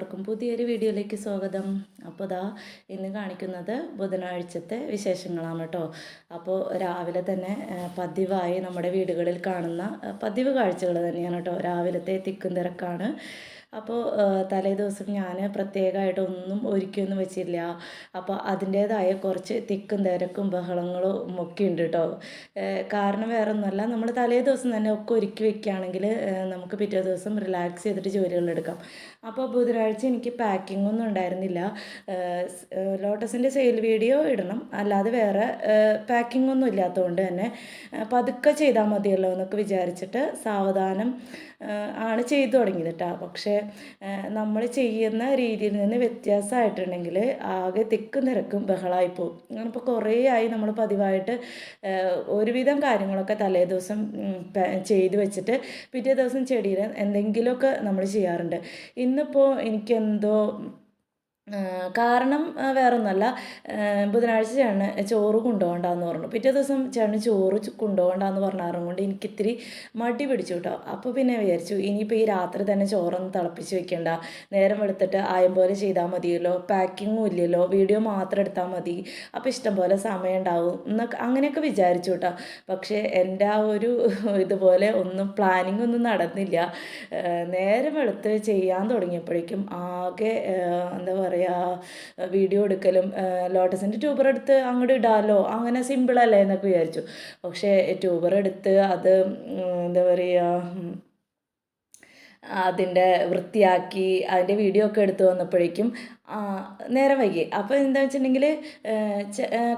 എല്ലാവർക്കും പുതിയൊരു വീഡിയോയിലേക്ക് സ്വാഗതം. അപ്പോൾ ഇന്ന് കാണിക്കുന്നത് ബുധനാഴ്ചത്തെ വിശേഷങ്ങളാണ് കേട്ടോ. അപ്പോൾ രാവിലെ തന്നെ പതിവായി നമ്മുടെ വീടുകളിൽ കാണുന്ന പതിവ് കാഴ്ചകൾ തന്നെയാണ് കേട്ടോ. രാവിലത്തെ തിക്കും തിരക്കാണ്. അപ്പോൾ തലേ ദിവസം ഞാൻ പ്രത്യേകമായിട്ടൊന്നും ഒരുക്കിയൊന്നും വെച്ചില്ല. അപ്പോൾ അതിൻ്റേതായ കുറച്ച് തിക്കും തിരക്കും ബഹളങ്ങളും ഒക്കെ ഉണ്ട് കേട്ടോ. കാരണം വേറെ ഒന്നുമല്ല, നമ്മൾ തലേ ദിവസം തന്നെ ഒക്കെ ഒരുക്കി വെക്കുകയാണെങ്കിൽ നമുക്ക് പിറ്റേ ദിവസം റിലാക്സ് ചെയ്തിട്ട് ജോലികളെടുക്കാം. അപ്പോൾ ബുധനാഴ്ച എനിക്ക് പാക്കിംഗ് ഒന്നും ഉണ്ടായിരുന്നില്ല. ലോട്ടസിൻ്റെ സെയിൽ വീഡിയോ ഇടണം, അല്ലാതെ വേറെ പാക്കിംഗ് ഒന്നും ഇല്ലാത്തതുകൊണ്ട് തന്നെ പതുക്കെ ചെയ്താൽ മതിയല്ലോ എന്നൊക്കെ വിചാരിച്ചിട്ട് സാവധാനം ആണ് ചെയ്തു തുടങ്ങിയത് കേട്ടോ. പക്ഷേ നമ്മൾ ചെയ്യുന്ന രീതിയിൽ നിന്ന് വ്യത്യാസമായിട്ടുണ്ടെങ്കിൽ ആകെ തിക്കും തിരക്കും ബഹളമായി പോകും. അങ്ങനിപ്പോൾ കുറേ ആയി നമ്മൾ പതിവായിട്ട് ഒരുവിധം കാര്യങ്ങളൊക്കെ തലേ ദിവസം ചെയ്ത് വെച്ചിട്ട് പിറ്റേ ദിവസം ചെടിയിൽ എന്തെങ്കിലുമൊക്കെ നമ്മൾ ചെയ്യാറുണ്ട്. ഇന്നിപ്പോൾ എനിക്കെന്തോ കാരണം വേറൊന്നുമല്ല, ബുധനാഴ്ച ചേട്ടന് ചോറ് കൊണ്ടുപോകണ്ടെന്ന് പറഞ്ഞു. പിറ്റേ ദിവസം ചേട്ടന് ചോറ് കൊണ്ടുപോകണ്ടെന്ന് പറഞ്ഞാറും കൊണ്ട് എനിക്കിത്തിരി മടി പിടിച്ചു കേട്ടോ. അപ്പോൾ പിന്നെ വിചാരിച്ചു ഇനിയിപ്പോൾ ഈ രാത്രി തന്നെ ചോറൊന്നും തിളപ്പിച്ച് വെക്കണ്ട, നേരം വെളുത്തിട്ട് ആയം പോലെ ചെയ്താൽ മതിയല്ലോ, പാക്കിങ്ങും ഇല്ലല്ലോ, വീഡിയോ മാത്രം എടുത്താൽ മതി, അപ്പോൾ ഇഷ്ടം പോലെ സമയം ഉണ്ടാവും എന്നൊക്കെ അങ്ങനെയൊക്കെ വിചാരിച്ചു കേട്ടോ. പക്ഷേ എൻ്റെ ആ ഒരു ഇതുപോലെ ഒന്നും പ്ലാനിങ് ഒന്നും നടന്നില്ല. നേരം വെളുത്ത് ചെയ്യാൻ തുടങ്ങിയപ്പോഴേക്കും ആകെ എന്താ പറയുക, വീഡിയോ എടുക്കലും ലോട്ടസിൻ്റെ ട്യൂബർ എടുത്ത് അങ്ങോട്ട് ഇടാമല്ലോ, അങ്ങനെ സിമ്പിളല്ലേ എന്നൊക്കെ വിചാരിച്ചു. പക്ഷേ ട്യൂബർ എടുത്ത് അത് എന്താ പറയുക, അതിൻ്റെ വൃത്തിയാക്കി അതിൻ്റെ വീഡിയോ ഒക്കെ എടുത്തു വന്നപ്പോഴേക്കും നേരം വൈകി. അപ്പോൾ എന്താ വെച്ചിട്ടുണ്ടെങ്കിൽ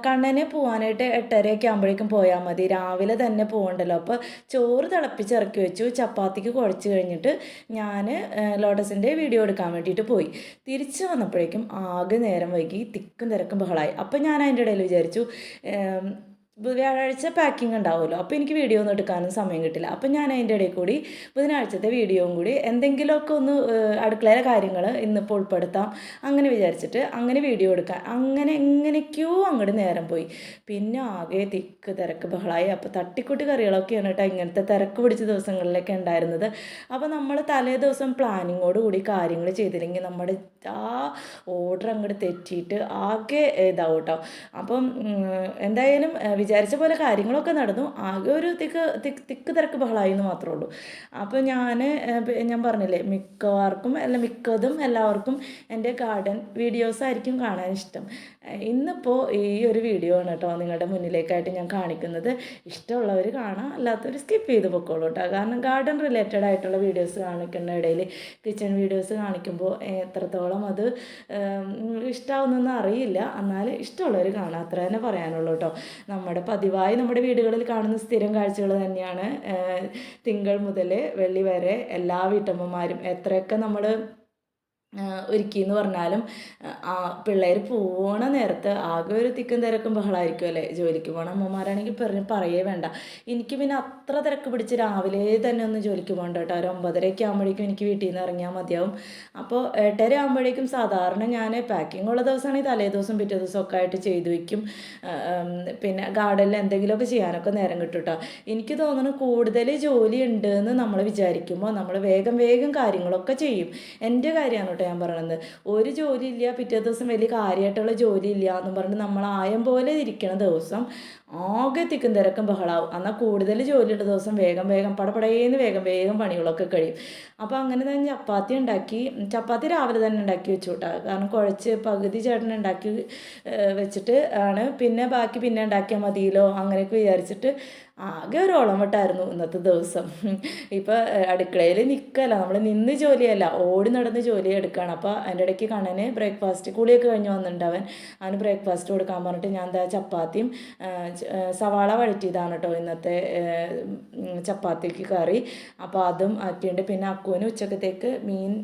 കണ്ണനെ പോകാനായിട്ട് 8:30 ആകുമ്പോഴേക്കും പോയാൽ മതി, രാവിലെ തന്നെ പോകണ്ടല്ലോ. അപ്പോൾ ചോറ് തിളപ്പിച്ചിറക്കി വെച്ചു, ചപ്പാത്തിക്ക് കുഴച്ച് കഴിഞ്ഞിട്ട് ഞാൻ ലോട്ടസിൻ്റെ വീഡിയോ എടുക്കാൻ വേണ്ടിയിട്ട് പോയി. തിരിച്ച് വന്നപ്പോഴേക്കും ആകെ നേരം വൈകി, തിക്കും തിരക്കും ബഹളമായി. അപ്പോൾ ഞാൻ അതിൻ്റെ ഇടയിൽ വിചാരിച്ചു വ്യാഴാഴ്ച പാക്കിംഗ് ഉണ്ടാവുമല്ലോ, അപ്പോൾ എനിക്ക് വീഡിയോ ഒന്നും എടുക്കാനും സമയം കിട്ടില്ല. അപ്പോൾ ഞാൻ അതിൻ്റെ ഇടയിൽ കൂടി ബുധനാഴ്ചത്തെ വീഡിയോയും കൂടി എന്തെങ്കിലുമൊക്കെ ഒന്ന് അടുക്കളയിലെ കാര്യങ്ങൾ ഇന്നിപ്പോൾ ഉൾപ്പെടുത്താം അങ്ങനെ വിചാരിച്ചിട്ട് അങ്ങനെ വീഡിയോ എടുക്കാൻ അങ്ങനെ എങ്ങനെയൊക്കെയോ അങ്ങോട്ട് നേരം പോയി. പിന്നെ ആകെ തിക്ക് തിരക്ക് ബഹളമായി. അപ്പോൾ തട്ടിക്കൂട്ടി കറികളൊക്കെയാണ് കേട്ടോ ഇങ്ങനത്തെ തിരക്ക് പിടിച്ച ദിവസങ്ങളിലൊക്കെ ഉണ്ടായിരുന്നത്. അപ്പോൾ നമ്മൾ തലേ ദിവസം പ്ലാനിങ്ങോട് കൂടി കാര്യങ്ങൾ ചെയ്തില്ലെങ്കിൽ നമ്മുടെ ആ ഓർഡർ അങ്ങോട്ട് തെറ്റിയിട്ട് ആകെ ഇതാവും കേട്ടോ. അപ്പം എന്തായാലും വിചാരിച്ച പോലെ കാര്യങ്ങളൊക്കെ നടന്നു, ആകെ ഒരു തിക്ക് തിരക്ക് ബഹളമായി എന്ന് മാത്രമേ ഉള്ളൂ. അപ്പോൾ ഞാൻ പറഞ്ഞില്ലേ, മിക്കതും എല്ലാവർക്കും എൻ്റെ ഗാർഡൻ വീഡിയോസ് ആയിരിക്കും കാണാൻ ഇഷ്ടം. ഇന്നിപ്പോൾ ഈ ഒരു വീഡിയോ ആണ് കേട്ടോ നിങ്ങളുടെ മുന്നിലേക്കായിട്ട് ഞാൻ കാണിക്കുന്നത്. ഇഷ്ടമുള്ളവർ കാണാം, അല്ലാത്തവർ സ്കിപ്പ് ചെയ്ത് പൊക്കോളൂ കേട്ടോ. കാരണം ഗാർഡൻ റിലേറ്റഡ് ആയിട്ടുള്ള വീഡിയോസ് കാണിക്കുന്ന ഇടയിൽ കിച്ചൺ വീഡിയോസ് കാണിക്കുമ്പോൾ എത്രത്തോളം അത് ഇഷ്ടമാവുന്നതെന്ന് അറിയില്ല. എന്നാൽ ഇഷ്ടമുള്ളവർ കാണാം, അത്ര തന്നെ പറയാനുള്ളൂ കേട്ടോ. പതിവായി നമ്മുടെ വീടുകളിൽ കാണുന്ന സ്ഥിരം കാഴ്ചകൾ തന്നെയാണ്. തിങ്കൾ മുതൽ വെള്ളി വരെ എല്ലാ വീട്ടമ്മമാരും എത്രയൊക്കെ നമ്മൾ ഒരുക്കിയെന്ന് പറഞ്ഞാലും പിള്ളേർ പോകണ നേരത്ത് ആകെ ഒരു തിക്കും തിരക്കും ബഹളമായിരിക്കും അല്ലേ. ജോലിക്ക് പോകണ അമ്മമാരാണെങ്കിൽ പറയേ വേണ്ട. എനിക്ക് പിന്നെ അത്ര തിരക്ക് പിടിച്ച് രാവിലെ തന്നെ ഒന്ന് ജോലിക്ക് പോകണ്ട കേട്ടോ. ഒരു 9:30 ആകുമ്പോഴേക്കും എനിക്ക് വീട്ടിൽ നിന്ന് ഇറങ്ങിയാൽ മതിയാവും. അപ്പോൾ 8:30 ആകുമ്പോഴേക്കും സാധാരണ ഞാൻ പാക്കിംഗ് ഉള്ള ദിവസമാണെങ്കിൽ തലേ ദിവസം പിറ്റേ ദിവസമൊക്കെ ആയിട്ട് ചെയ്തു വയ്ക്കും. പിന്നെ ഗാർഡനിൽ എന്തെങ്കിലുമൊക്കെ ചെയ്യാനൊക്കെ നേരം കിട്ടും കേട്ടോ. എനിക്ക് തോന്നുന്നു കൂടുതൽ ജോലി ഉണ്ട് എന്ന് നമ്മൾ വിചാരിക്കുമ്പോൾ നമ്മൾ വേഗം കാര്യങ്ങളൊക്കെ ചെയ്യും. എൻ്റെ കാര്യമാണ് ഞാൻ പറയണത്. ഒരു ജോലി ഇല്ല, പിറ്റേ ദിവസം വലിയ കാര്യമായിട്ടുള്ള ജോലി ഇല്ല എന്നും പറഞ്ഞിട്ട് നമ്മൾ ആയം പോലെ ഇരിക്കണ ദിവസം ആകെ തിക്കും തിരക്കും ബഹളാവും. എന്നാൽ കൂടുതൽ ജോലിയുള്ള ദിവസം വേഗം പടപടേന്ന് വേഗം പണികളൊക്കെ കഴിയും. അപ്പോൾ അങ്ങനെ തന്നെ ചപ്പാത്തി രാവിലെ തന്നെ ഉണ്ടാക്കി വെച്ചു കേട്ടോ. കാരണം കുഴച്ച് പകുതി ചേട്ടൻ ഉണ്ടാക്കി വെച്ചിട്ട് ആണ് പിന്നെ ബാക്കി പിന്നെ ഉണ്ടാക്കിയാൽ മതിയല്ലോ അങ്ങനെയൊക്കെ വിചാരിച്ചിട്ട് ആകെ ഒരു ഓളമട്ടായിരുന്നു ഇന്നത്തെ ദിവസം. ഇപ്പോൾ അടുക്കളയിൽ നിൽക്കല്ല, നമ്മൾ നിന്ന് ജോലിയല്ല, ഓടി നടന്ന് ജോലി എടുക്കുകയാണ്. അപ്പോൾ അതിൻ്റെ ഇടയ്ക്ക് കണ്ണന് ബ്രേക്ക്ഫാസ്റ്റ് കൂടിയൊക്കെ കഴിഞ്ഞ് വന്നിട്ടുണ്ട്. അവന് ബ്രേക്ക്ഫാസ്റ്റ് കൊടുക്കാൻ പറഞ്ഞിട്ട് ഞാൻ ചപ്പാത്തിയും സവാള വഴറ്റിയതാണ് കേട്ടോ ഇന്നത്തെ ചപ്പാത്തിക്ക് കറി. അപ്പോൾ അതും ആക്കിയിട്ടുണ്ട്. പിന്നെ അക്കുവിന് ഉച്ചക്കത്തേക്ക് മീൻ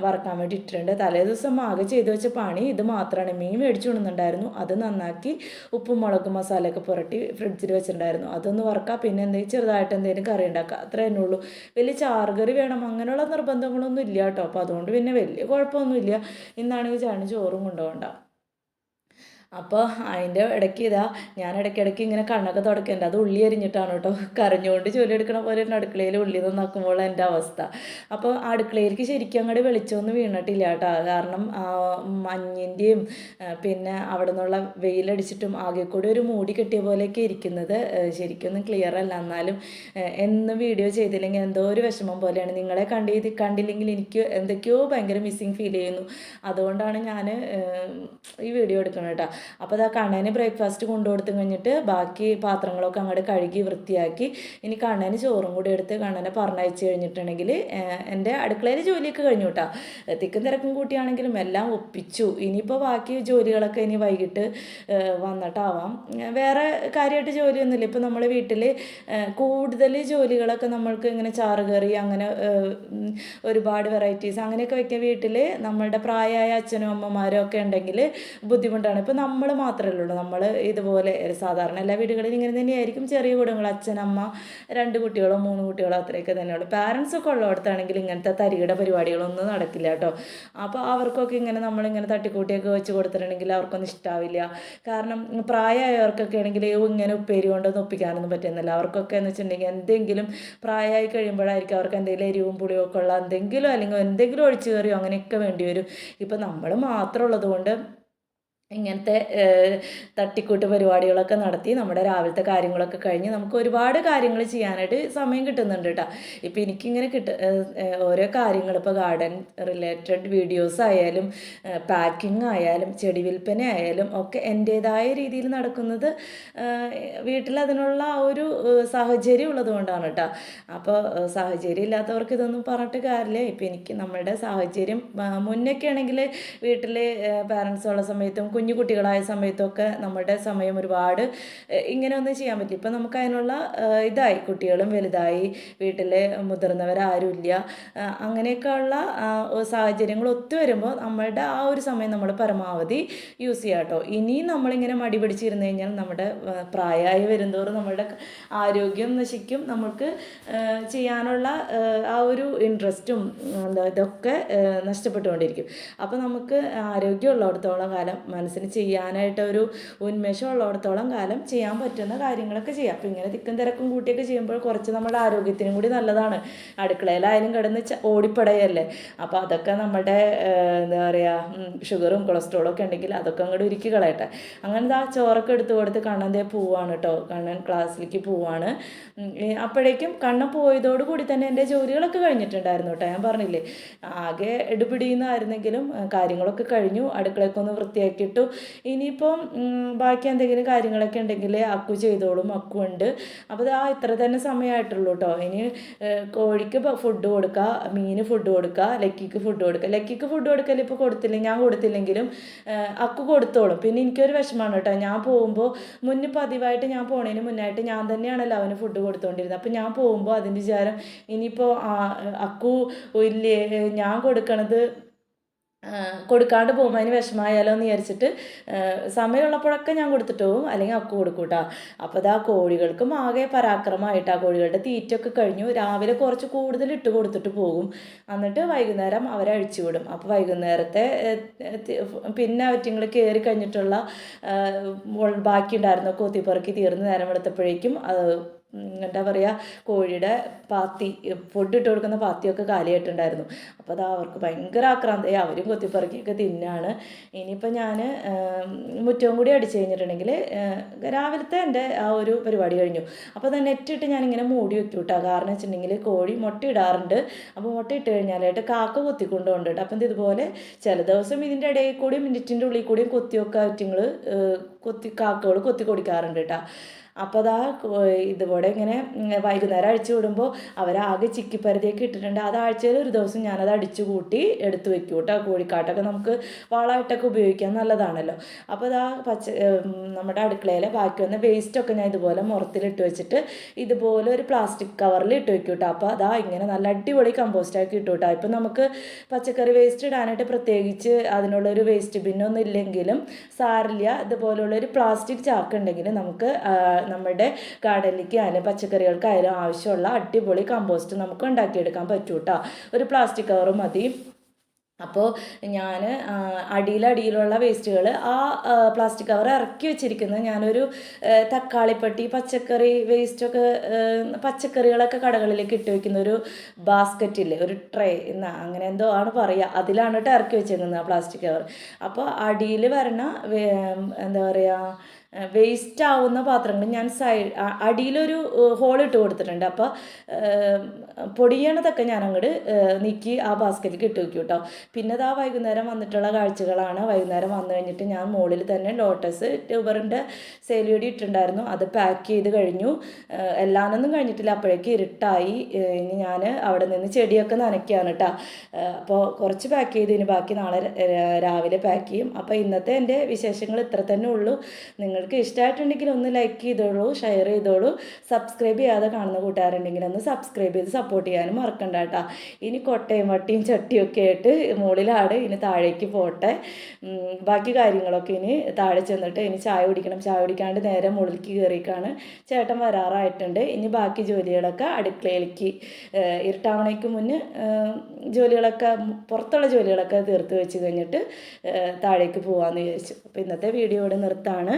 വറക്കാൻ വേണ്ടി ഇട്ടിട്ടുണ്ട്. തലേ ദിവസം ആകെ ചെയ്തു വെച്ച പണി ഇത് മാത്രമാണ്. മീൻ മേടിച്ചു കൊണ്ടുവന്നിട്ടുണ്ടായിരുന്നു, അത് നന്നാക്കി ഉപ്പും മുളകും മസാലയൊക്കെ പുരട്ടി ഫ്രിഡ്ജിൽ വെച്ചിട്ടുണ്ടായിരുന്നു. അതൊന്ന് വറക്കാം, പിന്നെ എന്തെങ്കിലും ചെറുതായിട്ട് എന്തെങ്കിലും കറി ഉണ്ടാക്കുക, അത്ര തന്നെ ഉള്ളൂ. വലിയ ചാറുകറി വേണം അങ്ങനെയുള്ള നിർബന്ധങ്ങളൊന്നും ഇല്ല കേട്ടോ. അപ്പോൾ അതുകൊണ്ട് പിന്നെ വലിയ കുഴപ്പമൊന്നുമില്ല. ഇന്നാണെങ്കിൽ ചേട്ടന് ചോറും കൊണ്ടുപോകണ്ട. അപ്പോൾ അതിൻ്റെ ഇടയ്ക്ക് ഞാൻ ഇടയ്ക്കിടയ്ക്ക് ഇങ്ങനെ കണ്ണൊക്കെ തുടക്കുന്നുണ്ട്. അത് ഉള്ളി അരിഞ്ഞിട്ടാണ് കേട്ടോ. കരഞ്ഞുകൊണ്ട് ജോലി എടുക്കണ പോലെ തന്നെ അടുക്കളയിൽ ഉള്ളി നന്നാക്കുമ്പോൾ എൻ്റെ അവസ്ഥ. അപ്പോൾ അടുക്കളയിലേക്ക് ശരിക്കും അങ്ങോട്ട് വെളിച്ചമൊന്നും വീണിട്ടില്ല കേട്ടോ. കാരണം മഞ്ഞിൻ്റെയും പിന്നെ അവിടെ നിന്നുള്ള വെയിലടിച്ചിട്ടും ആകെ കൂടി ഒരു മൂടി കെട്ടിയ പോലെയൊക്കെ ഇരിക്കുന്നത്. ശരിക്കൊന്നും ക്ലിയർ അല്ല. എന്നാലും എന്നും വീഡിയോ ചെയ്തില്ലെങ്കിൽ എന്തോ ഒരു വിഷമം പോലെയാണ്. നിങ്ങളെ കണ്ടില്ലെങ്കിൽ എനിക്ക് എന്തൊക്കെയോ ഭയങ്കര മിസ്സിങ് ഫീൽ ചെയ്യുന്നു. അതുകൊണ്ടാണ് ഞാൻ ഈ വീഡിയോ എടുക്കുന്നത് കേട്ടോ. അപ്പോൾ അതാ കണ്ണന് ബ്രേക്ക്ഫാസ്റ്റ് കൊണ്ടുകൊടുത്തു കഴിഞ്ഞിട്ട് ബാക്കി പാത്രങ്ങളൊക്കെ അങ്ങോട്ട് കഴുകി വൃത്തിയാക്കി ഇനി കണ്ണന് ചോറും കൂടി എടുത്ത് കണ്ണനെ പറഞ്ഞയച്ച് കഴിഞ്ഞിട്ടുണ്ടെങ്കിൽ എൻ്റെ അടുക്കളയിൽ ജോലിയൊക്കെ കഴിഞ്ഞു കേട്ടോ. തിക്കും തിരക്കും കൂട്ടിയാണെങ്കിലും എല്ലാം ഒപ്പിച്ചു. ഇനിയിപ്പോൾ ബാക്കി ജോലികളൊക്കെ ഇനി വൈകിട്ട് വന്നിട്ടാവാം. വേറെ കാര്യമായിട്ട് ജോലിയൊന്നുമില്ല. ഇപ്പോൾ നമ്മുടെ വീട്ടിൽ കൂടുതൽ ജോലികളൊക്കെ നമ്മൾക്ക് ഇങ്ങനെ ചാറുകറി അങ്ങനെ ഒരുപാട് വെറൈറ്റീസ് അങ്ങനെയൊക്കെ വയ്ക്കുക. വീട്ടിൽ നമ്മളുടെ പ്രായമായ അച്ഛനും അമ്മമാരും ഒക്കെ ഉണ്ടെങ്കിൽ ബുദ്ധിമുട്ടാണ്. ഇപ്പോൾ നമ്മൾ മാത്രമല്ലേ ഉള്ളൂ. നമ്മൾ ഇതുപോലെ സാധാരണ എല്ലാ വീടുകളിലും ഇങ്ങനെ തന്നെയായിരിക്കും. ചെറിയ കുടുംബങ്ങൾ, അച്ഛൻ, അമ്മ, 2 കുട്ടികളോ 3 കുട്ടികളോ അത്രയൊക്കെ തന്നെയുള്ളൂ. പാരൻസൊക്കെ ഉള്ളിടത്താണെങ്കിൽ ഇങ്ങനത്തെ തരികിട പരിപാടികളൊന്നും നടക്കില്ല കേട്ടോ. അപ്പോൾ അവർക്കൊക്കെ ഇങ്ങനെ നമ്മളിങ്ങനെ തട്ടിക്കൂട്ടിയൊക്കെ വെച്ച് കൊടുത്തിട്ടുണ്ടെങ്കിൽ അവർക്കൊന്നും ഇഷ്ടാവില്ല. കാരണം പ്രായമായവർക്കൊക്കെ ആണെങ്കിൽ ഇങ്ങനെ ഉപ്പേരി കൊണ്ടൊന്നും ഒപ്പിക്കാനൊന്നും പറ്റുന്നില്ല. അവർക്കൊക്കെ എന്ന് വെച്ചിട്ടുണ്ടെങ്കിൽ എന്തെങ്കിലും പ്രായമായി കഴിയുമ്പോഴായിരിക്കും അവർക്ക് എന്തെങ്കിലും എരിവും പുളിയും ഒക്കെ ഉള്ള എന്തെങ്കിലും അല്ലെങ്കിൽ എന്തെങ്കിലും ഒഴിച്ചു കയറിയോ അങ്ങനെയൊക്കെ വേണ്ടി വരും. ഇപ്പം നമ്മൾ മാത്രമുള്ളത് കൊണ്ട് ഇങ്ങനത്തെ തട്ടിക്കൂട്ട് പരിപാടികളൊക്കെ നടത്തി നമ്മുടെ രാവിലത്തെ കാര്യങ്ങളൊക്കെ കഴിഞ്ഞ് നമുക്ക് ഒരുപാട് കാര്യങ്ങൾ ചെയ്യാനായിട്ട് സമയം കിട്ടുന്നുണ്ട് കേട്ടോ. ഇപ്പം എനിക്കിങ്ങനെ ഓരോ കാര്യങ്ങൾ ഇപ്പോൾ ഗാർഡൻ റിലേറ്റഡ് വീഡിയോസ് ആയാലും പാക്കിംഗ് ആയാലും ചെടി വിൽപ്പന ആയാലും ഒക്കെ എൻ്റേതായ രീതിയിൽ നടക്കുന്നത് വീട്ടിൽ അതിനുള്ള ആ ഒരു സാഹചര്യം ഉള്ളത് കൊണ്ടാണ് കേട്ടോ. അപ്പോൾ സാഹചര്യം ഇല്ലാത്തവർക്ക് ഇതൊന്നും പറഞ്ഞിട്ട് കാര്യമില്ല. ഇപ്പം എനിക്ക് നമ്മളുടെ സാഹചര്യം മുന്നൊക്കെ ആണെങ്കിൽ വീട്ടിൽ പാരൻസ് ഉള്ള സമയത്തും കുഞ്ഞു കുട്ടികളായ സമയത്തൊക്കെ നമ്മുടെ സമയം ഒരുപാട് ഇങ്ങനെ ഒന്നും ചെയ്യാൻ പറ്റും. ഇപ്പം നമുക്ക് അതിനുള്ള ഇതായി, കുട്ടികളും വലുതായി, വീട്ടിലെ മുതിർന്നവരാരും ഇല്ല, അങ്ങനെയൊക്കെയുള്ള സാഹചര്യങ്ങൾ ഒത്തു വരുമ്പോൾ നമ്മളുടെ ആ ഒരു സമയം നമ്മൾ പരമാവധി യൂസ് ചെയ്യാം കേട്ടോ. ഇനിയും നമ്മളിങ്ങനെ മടി പിടിച്ചിരുന്നു കഴിഞ്ഞാൽ നമ്മുടെ പ്രായമായി വരുന്തോറും നമ്മളുടെ ആരോഗ്യം നശിക്കും. നമുക്ക് ചെയ്യാനുള്ള ആ ഒരു ഇൻട്രസ്റ്റും ഇതൊക്കെ നഷ്ടപ്പെട്ടുകൊണ്ടിരിക്കും. അപ്പോൾ നമുക്ക് ആരോഗ്യമുള്ളിടത്തോളം കാലം മനസ്സിന് ചെയ്യാനായിട്ടൊരു ഉന്മേഷം ഉള്ളിടത്തോളം കാലം ചെയ്യാൻ പറ്റുന്ന കാര്യങ്ങളൊക്കെ ചെയ്യാം. അപ്പോൾ ഇങ്ങനെ തിക്കും തിരക്കും കൂട്ടിയൊക്കെ ചെയ്യുമ്പോൾ കുറച്ച് നമ്മുടെ ആരോഗ്യത്തിനും കൂടി നല്ലതാണ്. അടുക്കളയിലായാലും കിടന്ന് ഓടിപ്പടയല്ലേ. അപ്പോൾ അതൊക്കെ നമ്മുടെ എന്താ പറയുക ഷുഗറും കൊളസ്ട്രോളും ഒക്കെ ഉണ്ടെങ്കിൽ അതൊക്കെ അങ്ങോട്ട് ഉരുക്കി കളയട്ടെ. അങ്ങനെ ആ ചോറൊക്കെ എടുത്ത് കൊടുത്ത് കണ്ണൻ പോവാണ് കേട്ടോ. കണ്ണൻ ക്ലാസ്സിലേക്ക് പോവാണ്. അപ്പോഴേക്കും കണ്ണൻ പോയതോടുകൂടി തന്നെ എൻ്റെ ജോലികളൊക്കെ കഴിഞ്ഞിട്ടുണ്ടായിരുന്നു കേട്ടോ. ഞാൻ പറഞ്ഞില്ലേ ആകെ എടുപിടിയുന്നായിരുന്നെങ്കിലും കാര്യങ്ങളൊക്കെ കഴിഞ്ഞു. അടുക്കളയൊക്കെ ഒന്ന് വൃത്തിയാക്കിയിട്ടു. ഇനിയിപ്പം ബാക്കി എന്തെങ്കിലും കാര്യങ്ങളൊക്കെ ഉണ്ടെങ്കിൽ അക്കു ചെയ്തോളും. അക്കു ഉണ്ട്. അപ്പോൾ ഇത്ര തന്നെ സമയമായിട്ടുള്ളൂ കേട്ടോ. ഇനി കോഴിക്ക് ഫുഡ് കൊടുക്കുക, മീന് ഫുഡ് കൊടുക്കുക, ലക്കിക്ക് ഫുഡ് കൊടുക്കുക. ലക്കിക്ക് ഫുഡ് കൊടുക്കൽ ഇപ്പോൾ ഞാൻ കൊടുത്തില്ലെങ്കിലും അക്കു കൊടുത്തോളും. പിന്നെ എനിക്കൊരു വിഷമമാണ് കേട്ടോ. ഞാൻ പോകുമ്പോൾ പതിവായിട്ട് ഞാൻ പോണതിന് മുന്നായിട്ട് ഞാൻ തന്നെയാണല്ലോ അവന് ഫുഡ് കൊടുത്തുകൊണ്ടിരുന്നത്. അപ്പോൾ ഞാൻ പോകുമ്പോൾ അതിൻ്റെ വിചാരം ഇനിയിപ്പോൾ അക്കു ഇല്ലേ ഞാൻ കൊടുക്കാണ്ട് പോകുമ്പോൾ അതിന് വിഷമമായാലോ എന്ന് വിചാരിച്ചിട്ട് സമയമുള്ളപ്പോഴൊക്കെ ഞാൻ കൊടുത്തിട്ട് പോകും, അല്ലെങ്കിൽ അക്കു കൊടുക്കും കേട്ടോ. അപ്പോൾ കോഴികൾക്കും ആകെ പരാക്രമമായിട്ട് ആ കോഴികളുടെ തീറ്റൊക്കെ കഴിഞ്ഞു. രാവിലെ കുറച്ച് കൂടുതൽ ഇട്ട് കൊടുത്തിട്ട് പോകും. എന്നിട്ട് വൈകുന്നേരം അവരെ അഴിച്ചു വിടും. അപ്പോൾ വൈകുന്നേരത്തെ പിന്നെ അവറ്റിങ്ങൾ കയറി കഴിഞ്ഞിട്ടുള്ള ബാക്കി ഉണ്ടായിരുന്ന കൊത്തിപ്പറക്കി തീർന്ന് നേരം എടുത്തപ്പോഴേക്കും എന്താ പറയുക കോഴിയുടെ ഫുഡ് ഇട്ട് കൊടുക്കുന്ന പാത്തിയൊക്കെ കാലിയായിട്ടുണ്ടായിരുന്നു. അപ്പോൾ അവർക്ക് ഭയങ്കര ആക്രാന്തമായി. അവരും കൊത്തിപ്പറക്കിയൊക്കെ തിന്നാണ്. ഇനിയിപ്പോൾ ഞാൻ മുറ്റവും കൂടി അടിച്ചു കഴിഞ്ഞിട്ടുണ്ടെങ്കിൽ രാവിലത്തെ എൻ്റെ ആ ഒരു പരിപാടി കഴിഞ്ഞു. അപ്പോൾ അത് നെറ്റിട്ട് ഞാനിങ്ങനെ മൂടി വെക്കും കേട്ടോ. കാരണം വെച്ചിട്ടുണ്ടെങ്കിൽ കോഴി മുട്ട ഇടാറുണ്ട്. അപ്പോൾ മുട്ട ഇട്ട് കഴിഞ്ഞാലായിട്ട് കാക്ക കൊത്തിക്കൊണ്ടുണ്ട് കേട്ടോ. അപ്പം ഇതുപോലെ ചില ദിവസം ഇതിൻ്റെ ഇടയിൽ കൂടിയും മിനിറ്റിൻ്റെ ഉള്ളിൽ കൂടിയും കൊത്തിയൊക്കെ ആറ്റിങ്ങൾ കാക്കകൾ കൊത്തി കൊടുക്കാറുണ്ട് കേട്ടോ. അപ്പോൾ ഇതുപോലെ ഇങ്ങനെ വൈകുന്നേരം അഴിച്ചു വിടുമ്പോൾ അവരാകെ ചിക്കിപ്പരുതിയൊക്കെ ഇട്ടിട്ടുണ്ട്. അത് ആഴ്ചയിൽ ഒരു ദിവസം ഞാനത് അടിച്ചു കൂട്ടി എടുത്തു വെക്കും കേട്ടോ. കോഴിക്കാട്ടൊക്കെ നമുക്ക് വളമായിട്ടൊക്കെ ഉപയോഗിക്കാൻ നല്ലതാണല്ലോ. അപ്പോൾ നമ്മുടെ അടുക്കളയിലെ ബാക്കി വന്ന വേസ്റ്റൊക്കെ ഞാൻ ഇതുപോലെ മുറത്തിലിട്ട് വെച്ചിട്ട് ഇതുപോലെ ഒരു പ്ലാസ്റ്റിക് കവറിൽ ഇട്ട് വെക്കും കേട്ടോ. അപ്പോൾ ഇങ്ങനെ നല്ല അടിപൊളി കമ്പോസ്റ്റാക്കി ഇട്ടു കേട്ടോ. ഇപ്പം നമുക്ക് പച്ചക്കറി വേസ്റ്റ് ഇടാനായിട്ട് പ്രത്യേകിച്ച് അതിനുള്ളൊരു വേസ്റ്റ് ബിന്നൊന്നും ഇല്ലെങ്കിലും സാരില്ല. ഇതുപോലുള്ളൊരു പ്ലാസ്റ്റിക് ചാക്ക് ഉണ്ടെങ്കിൽ നമുക്ക് നമ്മുടെ ഗാർഡനിലേക്ക് ആയാലും പച്ചക്കറികൾക്കായാലും ആവശ്യമുള്ള അടിപൊളി കമ്പോസ്റ്റ് നമുക്ക് ഉണ്ടാക്കിയെടുക്കാൻ പറ്റും കേട്ടോ. ഒരു പ്ലാസ്റ്റിക് കവർ മതി. അപ്പോൾ ഞാൻ അടിയിലുള്ള വേസ്റ്റുകൾ ആ പ്ലാസ്റ്റിക് കവർ ഇറക്കി വെച്ചിരിക്കുന്നത് ഞാനൊരു തക്കാളിപ്പട്ടി പച്ചക്കറി വേസ്റ്റൊക്കെ പച്ചക്കറികളൊക്കെ കടകളിലേക്ക് ഇട്ട് വെക്കുന്ന ഒരു ബാസ്ക്കറ്റില്ലേ, ഒരു ട്രേ എന്നാ അങ്ങനെ എന്തോ ആണ് പറയുക, അതിലാണ് കേട്ടോ ഇറക്കി വെച്ചിരിക്കുന്നത് ആ പ്ലാസ്റ്റിക് കവർ. അപ്പോൾ അടിയിൽ വരണ എന്താ പറയുക വേസ്റ്റ് ആവുന്ന പാത്രങ്ങൾ ഞാൻ അടിയിലൊരു ഹോൾ ഇട്ട് കൊടുത്തിട്ടുണ്ട്. അപ്പോൾ പൊടിയണതൊക്കെ ഞാൻ അങ്ങോട്ട് നീക്കി ആ ബാസ്ക്കറ്റിലേക്ക് ഇട്ട് വെക്കും കേട്ടോ. പിന്നെ അതാ വൈകുന്നേരം വന്നിട്ടുള്ള കാഴ്ചകളാണ്. വൈകുന്നേരം വന്നു കഴിഞ്ഞിട്ട് ഞാൻ മുകളിൽ തന്നെ ലോട്ടസ് ട്യൂബറിൻ്റെ സെയിലുകൂടി ഇട്ടിട്ടുണ്ടായിരുന്നു, അത് പാക്ക് ചെയ്ത് കഴിഞ്ഞു. എല്ലാനൊന്നും കഴിഞ്ഞിട്ടില്ല, അപ്പോഴേക്ക് ഇരുട്ടായി. ഇനി ഞാൻ അവിടെ നിന്ന് ചെടിയൊക്കെ നനയ്ക്കുകയാണ് കേട്ടോ. അപ്പോൾ കുറച്ച് പാക്ക് ചെയ്ത് ഇനി ബാക്കി നാളെ രാവിലെ പാക്ക് ചെയ്യും. അപ്പോൾ ഇന്നത്തെ എൻ്റെ വിശേഷങ്ങൾ ഇത്ര തന്നെ ഉള്ളൂ. നിങ്ങൾക്ക് ഇഷ്ടമായിട്ടുണ്ടെങ്കിൽ ഒന്ന് ലൈക്ക് ചെയ്തോളൂ, ഷെയർ ചെയ്തോളൂ. സബ്സ്ക്രൈബ് ചെയ്യാതെ കാണുന്ന കൂട്ടുകാരുണ്ടെങ്കിൽ ഒന്ന് സബ്സ്ക്രൈബ് ചെയ്ത് സപ്പോർട്ട് ചെയ്യാനും മറക്കണ്ട കേട്ടോ. ഇനി കൊട്ടയും വട്ടിയും ചട്ടിയൊക്കെ ആയിട്ട് മുകളിലാണ്, ഇനി താഴേക്ക് പോട്ടെ. ബാക്കി കാര്യങ്ങളൊക്കെ ഇനി താഴെ ചെന്നിട്ട് ഇനി ചായ കുടിക്കണം. ചായ കുടിക്കാണ്ട് നേരെ മുകളിലേക്ക് കയറിക്കാണ്. ചേട്ടൻ വരാറായിട്ടുണ്ട്. ഇനി ബാക്കി ജോലികളൊക്കെ അടുക്കളയിലേക്ക് ഇരുട്ടാവണയ്ക്ക് മുന്നേ ജോലികളൊക്കെ പുറത്തുള്ള ജോലികളൊക്കെ തീർത്ത് വെച്ച് കഴിഞ്ഞിട്ട് താഴേക്ക് പോകാമെന്ന് വിചാരിച്ചു. അപ്പോൾ ഇന്നത്തെ വീഡിയോ ഇവിടെ നിർത്താണ്.